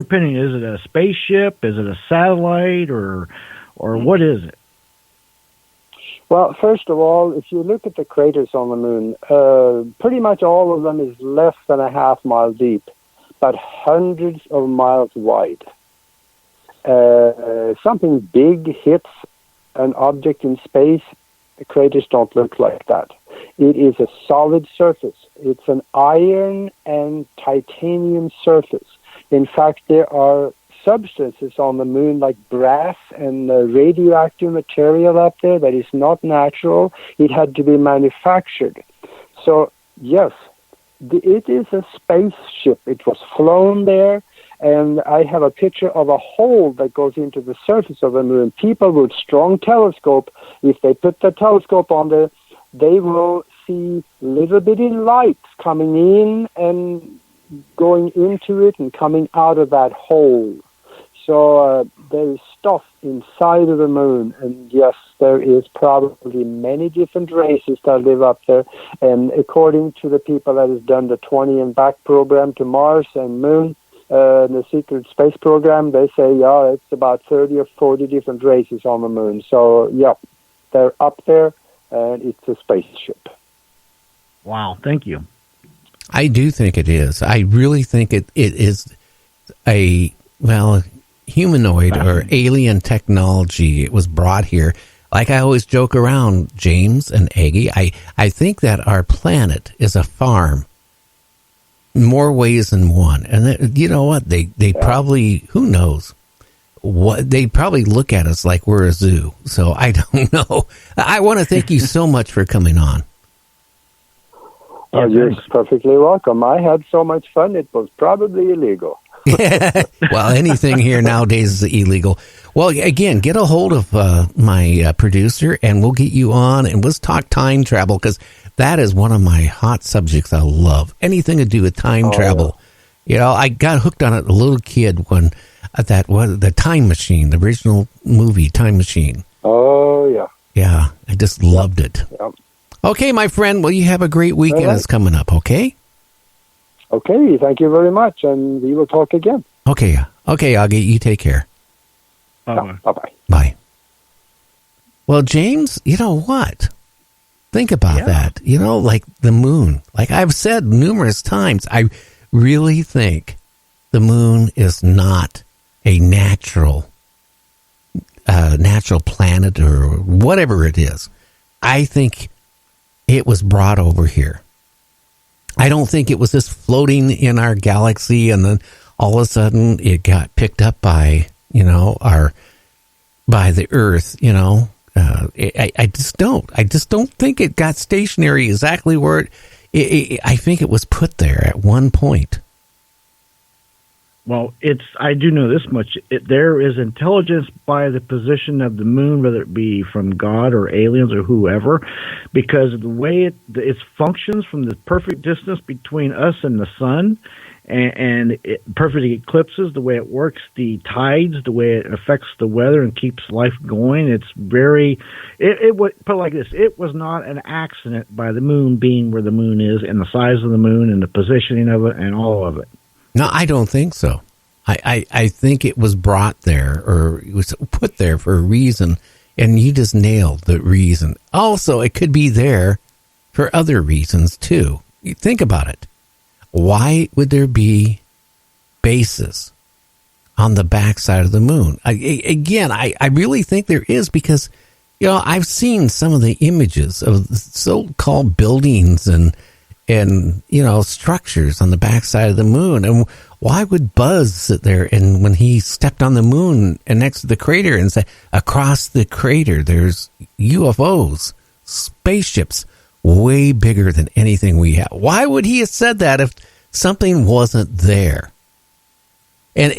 opinion, is it a spaceship? Is it a satellite, or what is it? Well, first of all, if you look at the craters on the moon, pretty much all of them is less than a half mile deep, but hundreds of miles wide. Something big hits an object in space, the craters don't look like that. It is a solid surface. It's an iron and titanium surface. In fact, there are substances on the moon like brass and radioactive material up there that is not natural. It had to be manufactured. So, yes, it is a spaceship. It was flown there, and I have a picture of a hole that goes into the surface of the moon. People with strong telescope, if they put the telescope on there, they will see little bitty lights coming in and going into it and coming out of that hole. So there is stuff inside of the moon, and yes, there is probably many different races that live up there. And according to the people that has done the 20 and back program to Mars and Moon, the secret space program, they say, yeah, it's about 30 or 40 different races on the moon. So, yeah, they're up there, and it's a spaceship. Wow, thank you. I do think it is. I really think it is a, well, humanoid or alien technology. It was brought here. Like I always joke around, James and Aage, I think that our planet is a farm in more ways than one. And you know what? They probably, who knows? What they probably look at us like we're a zoo. So I don't know. I want to thank you so much for coming on. Oh, you're perfectly welcome. I had so much fun, it was probably illegal. Well, anything here nowadays is illegal. Well, again, get a hold of my producer, and we'll get you on, and let's talk time travel, because that is one of my hot subjects I love. Anything to do with time travel. Yeah. You know, I got hooked on it as a little kid when that was the Time Machine, the original movie Time Machine. Oh, yeah. Yeah, I just loved it. Yep. Okay, my friend, well, you have a great weekend. Right. It's coming up, okay? Okay, thank you very much, and we will talk again. Okay, Aage, you take care. Bye-bye. Bye. Well, James, you know what? Think about that. You know, like the moon. Like I've said numerous times, I really think the moon is not a natural planet or whatever it is. I think it was brought over here. I don't think it was just floating in our galaxy and then all of a sudden it got picked up by, by the Earth, I just don't think it got stationary exactly where I think it was put there at one point. Well, I do know this much. There is intelligence by the position of the moon, whether it be from God or aliens or whoever, because of the way it functions from the perfect distance between us and the sun, and it perfect eclipses, the way it works, the tides, the way it affects the weather and keeps life going. It's very, it would put it like this: it was not an accident by the moon being where the moon is, and the size of the moon, and the positioning of it, and all of it. No, I don't think so. I think it was brought there, or it was put there for a reason, and you just nailed the reason. Also, it could be there for other reasons, too. You think about it. Why would there be bases on the backside of the moon? I really think there is, because, I've seen some of the images of so-called buildings and structures on the backside of the moon. And why would Buzz sit there and when he stepped on the moon and next to the crater and say, across the crater, there's UFOs, spaceships, way bigger than anything we have? Why would he have said that if something wasn't there? And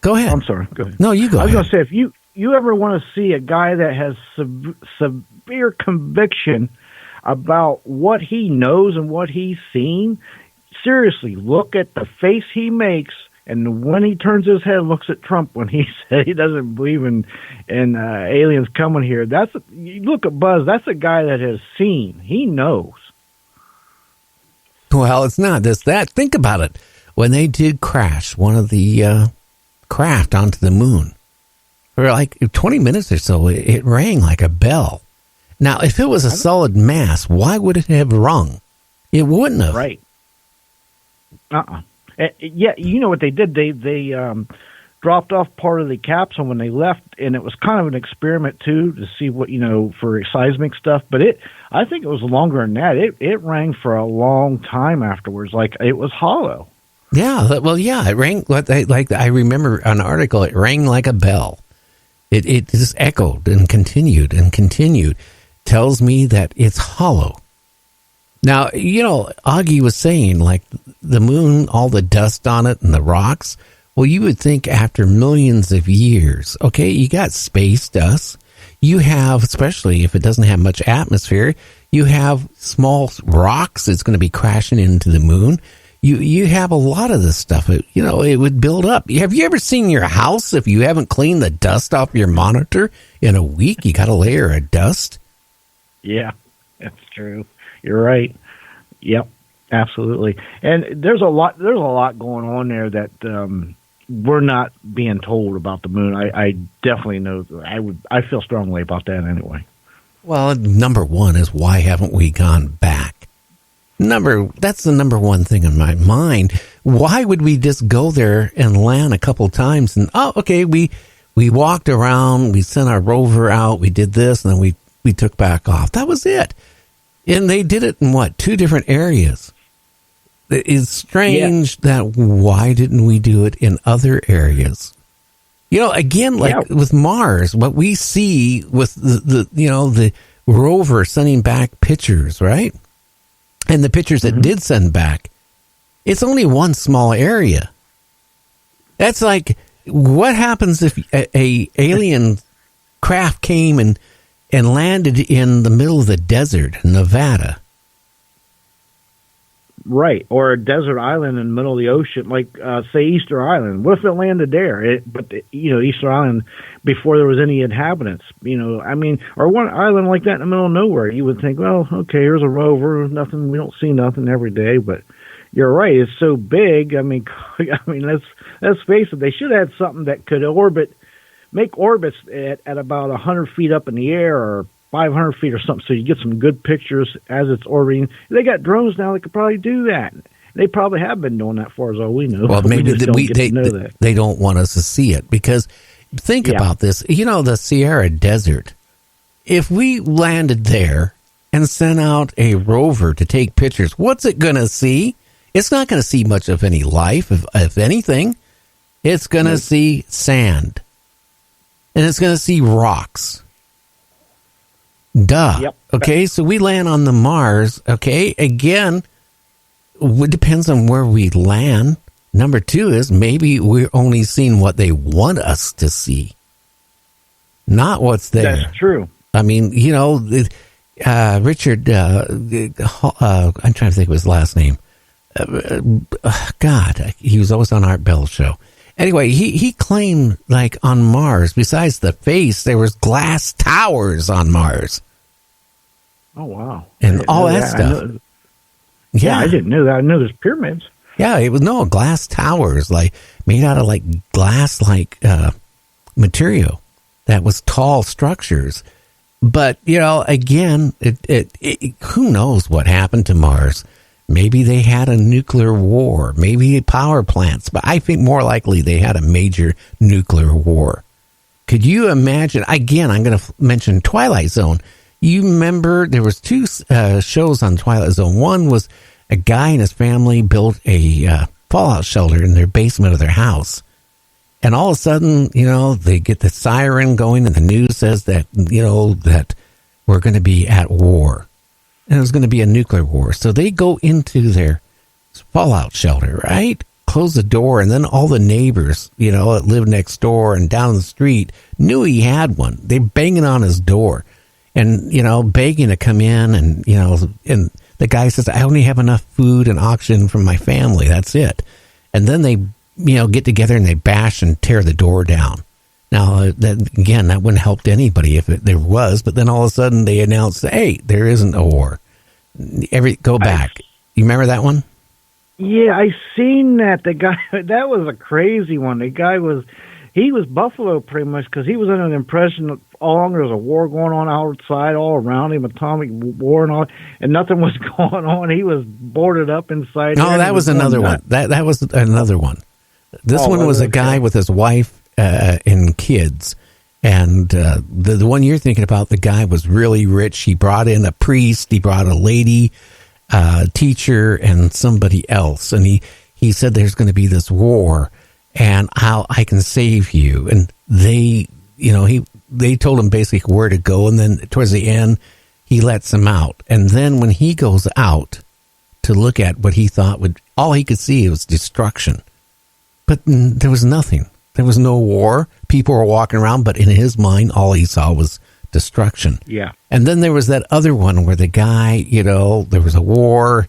go ahead. I'm sorry. Go ahead. No, you go ahead. I was going to say, if you ever want to see a guy that has severe conviction about what he knows and what he's seen, seriously, look at the face he makes, and when he turns his head, looks at Trump when he said he doesn't believe in aliens coming here. You look at Buzz. That's a guy that has seen. He knows. Well, it's not just that. Think about it. when they did crash one of the craft onto the moon, for like 20 minutes or so, it rang like a bell. Now, if it was a solid mass, why would it have rung? It wouldn't have. Right. Yeah, you know what they did? They dropped off part of the capsule when they left, and it was kind of an experiment too to see what, for seismic stuff. But I think it was longer than that. It rang for a long time afterwards, like it was hollow. Yeah, well, yeah, it rang like I remember an article. It rang like a bell. It just echoed and continued and continued. Tells me that it's hollow. Now, Aage was saying, like, the moon, all the dust on it and the rocks. Well, you would think after millions of years, okay, you got space dust. You have, especially if it doesn't have much atmosphere, you have small rocks that's going to be crashing into the moon. You have a lot of this stuff. It would build up. Have you ever seen your house if you haven't cleaned the dust off your monitor in a week? You got a layer of dust. Yeah, that's true. You're right. Yep, absolutely. And there's a lot going on there that we're not being told about the moon. I definitely know. I feel strongly about that anyway. Well, number one is, why haven't we gone back? That's the number one thing in my mind. Why would we just go there and land a couple times and, we walked around, we sent our rover out, we did this, and then we took back off. That was it. And they did it in two different areas. It's strange that why didn't we do it in other areas? Again, with Mars, what we see with the rover sending back pictures, right? And the pictures that did send back, it's only one small area. That's like, what happens if a alien craft came and landed in the middle of the desert in Nevada? Right, or a desert island in the middle of the ocean, like, say, Easter Island. What if it landed there? Easter Island, before there was any inhabitants, or one island like that in the middle of nowhere. You would think, well, okay, here's a rover, nothing, we don't see nothing every day, but you're right, it's so big. Let's face it, they should have had something that could make orbits at about 100 feet up in the air, or 500 feet or something, so you get some good pictures as it's orbiting. They got drones now that could probably do that. They probably have been doing that, for as all we know. Well, maybe they don't want us to see it, because think about this. The Sahara Desert. If we landed there and sent out a rover to take pictures, what's it going to see? It's not going to see much of any life, if anything. It's going to see sand. And it's going to see rocks. Duh. Yep. Okay, so we land on the Mars. Okay, again, it depends on where we land. Number two is, maybe we're only seeing what they want us to see, not what's there. That's true. I mean, Richard, I'm trying to think of his last name. God, he was always on Art Bell's show. Anyway, he claimed, like, on Mars, besides the face, there was glass towers on Mars. Oh, wow. And all that stuff. Yeah, I didn't know that. I know there's pyramids. Yeah, it was glass towers, like, made out of, like, glass, like, material that was tall structures. But, again, who knows what happened to Mars? Maybe they had a nuclear war, maybe power plants, but I think more likely they had a major nuclear war. Could you imagine? Again, I'm going to mention Twilight Zone. You remember there was two shows on Twilight Zone. One was a guy and his family built a fallout shelter in their basement of their house. And all of a sudden, they get the siren going and the news says that, that we're going to be at war. And it was going to be a nuclear war. So they go into their fallout shelter, right? Close the door, and then all the neighbors, that lived next door and down the street knew he had one. They banging on his door and, begging to come in. And the guy says, I only have enough food and oxygen from my family. That's it. And then they, get together and they bash and tear the door down. Now, that wouldn't help anybody if there was, but then all of a sudden they announced, hey, there isn't a war. Go back. You remember that one? Yeah, I seen that. The guy that was a crazy one. He was Buffalo pretty much because he was under the impression that all along there was a war going on outside, all around him, atomic war and all, and nothing was going on. He was boarded up inside. No, that was another one. That was another one. This one was a guy with his wife and kids. And the one you're thinking about, the guy was really rich. He brought in a priest. He brought a lady teacher and somebody else. And he said there's going to be this war and how I can save you. And they told him basically where to go. And then towards the end, he lets him out. And then when he goes out to look at what he thought all he could see was destruction. But there was nothing. There was no war. People were walking around, but in his mind, all he saw was destruction. Yeah. And then there was that other one where the guy, there was a war,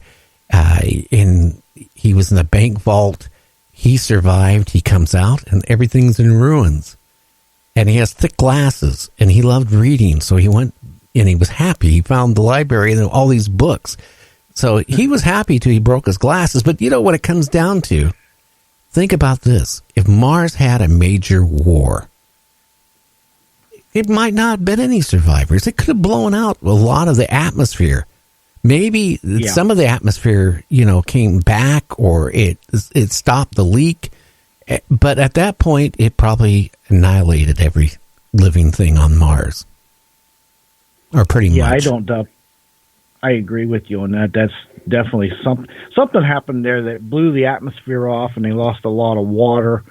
and he was in the bank vault. He survived. He comes out, and everything's in ruins. And he has thick glasses, and he loved reading. So he went, and he was happy. He found the library and all these books. So he was happy till he broke his glasses. But you know what it comes down to? Think about this. If Mars had a major war, it might not have been any survivors. It could have blown out a lot of the atmosphere. Maybe some of the atmosphere, came back or it stopped the leak. But at that point, it probably annihilated every living thing on Mars. Or pretty much. Yeah, I don't doubt. I agree with you on that. That's definitely something happened there that blew the atmosphere off, and they lost a lot of water.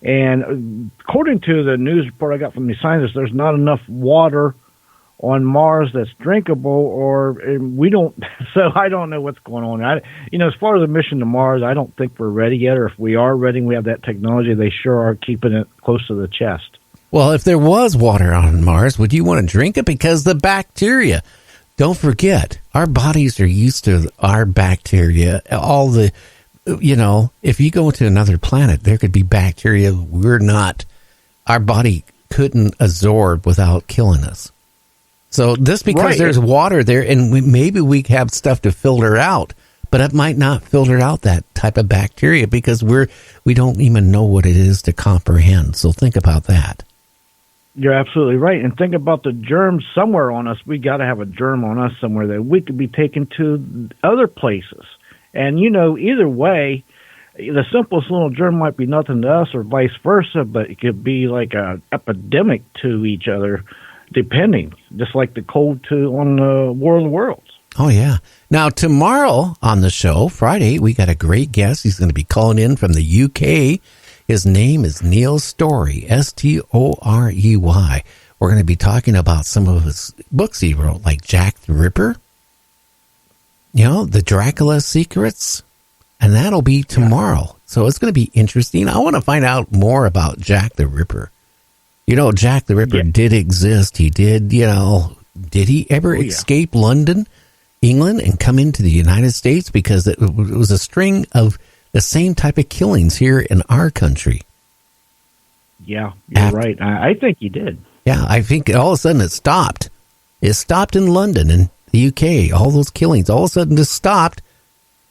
And according to the news report I got from the scientists, there's not enough water on Mars that's drinkable, or we don't. So I don't know what's going on. As far as the mission to Mars, I don't think we're ready yet. Or if we are ready, we have that technology. They sure are keeping it close to the chest. Well, if there was water on Mars, would you want to drink it? Because the bacteria. Don't forget, our bodies are used to our bacteria. All the, if you go to another planet, there could be bacteria our body couldn't absorb without killing us. So just because there's water there, and maybe we have stuff to filter out, but it might not filter out that type of bacteria because we don't even know what it is to comprehend. So think about that. You're absolutely right. And think about the germs somewhere on us. We got to have a germ on us somewhere that we could be taken to other places. And, either way, the simplest little germ might be nothing to us or vice versa, but it could be like an epidemic to each other, depending, just like the cold on the War of the Worlds. Oh, yeah. Now, tomorrow on the show, Friday, we got a great guest. He's going to be calling in from the UK. His name is Neil Story, Storey. We're going to be talking about some of his books he wrote, like Jack the Ripper, the Dracula Secrets, and that'll be tomorrow. So it's going to be interesting. I want to find out more about Jack the Ripper. Jack the Ripper did exist. He did, did he ever escape London, England, and come into the United States? Because it was a string of the same type of killings here in our country. Yeah, you're right. I think he did. Yeah, I think all of a sudden it stopped. It stopped in London and the UK. All those killings all of a sudden just stopped.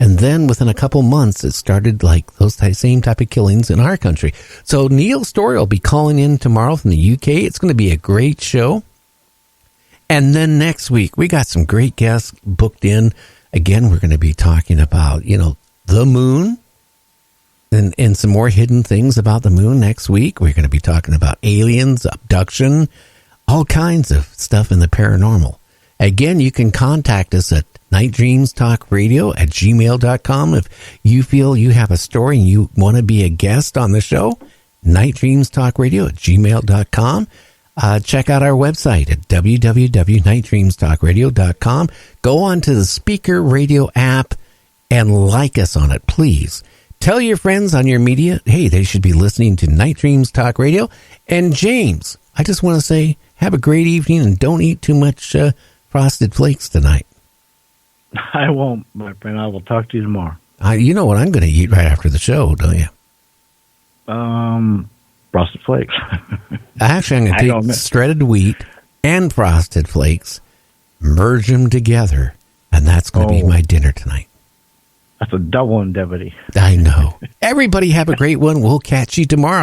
And then within a couple months, it started like those same type of killings in our country. So Neil Story will be calling in tomorrow from the UK. It's going to be a great show. And then next week, we got some great guests booked in. Again, we're going to be talking about, the moon. And some more hidden things about the moon next week. We're going to be talking about aliens, abduction, all kinds of stuff in the paranormal. Again, you can contact us at nightdreamstalkradio@gmail.com. If you feel you have a story and you want to be a guest on the show, nightdreamstalkradio@gmail.com. Check out our website at www.nightdreamstalkradio.com. Go on to the Speaker Radio app and like us on it, please. Tell your friends on your media, hey, they should be listening to Night Dreams Talk Radio. And James, I just want to say, have a great evening and don't eat too much Frosted Flakes tonight. I won't, my friend. I will talk to you tomorrow. You know what I'm going to eat right after the show, don't you? Frosted Flakes. Actually, I'm going to take shredded wheat and Frosted Flakes, merge them together, and that's going to be my dinner tonight. That's a double indemnity. I know. Everybody have a great one. We'll catch you tomorrow.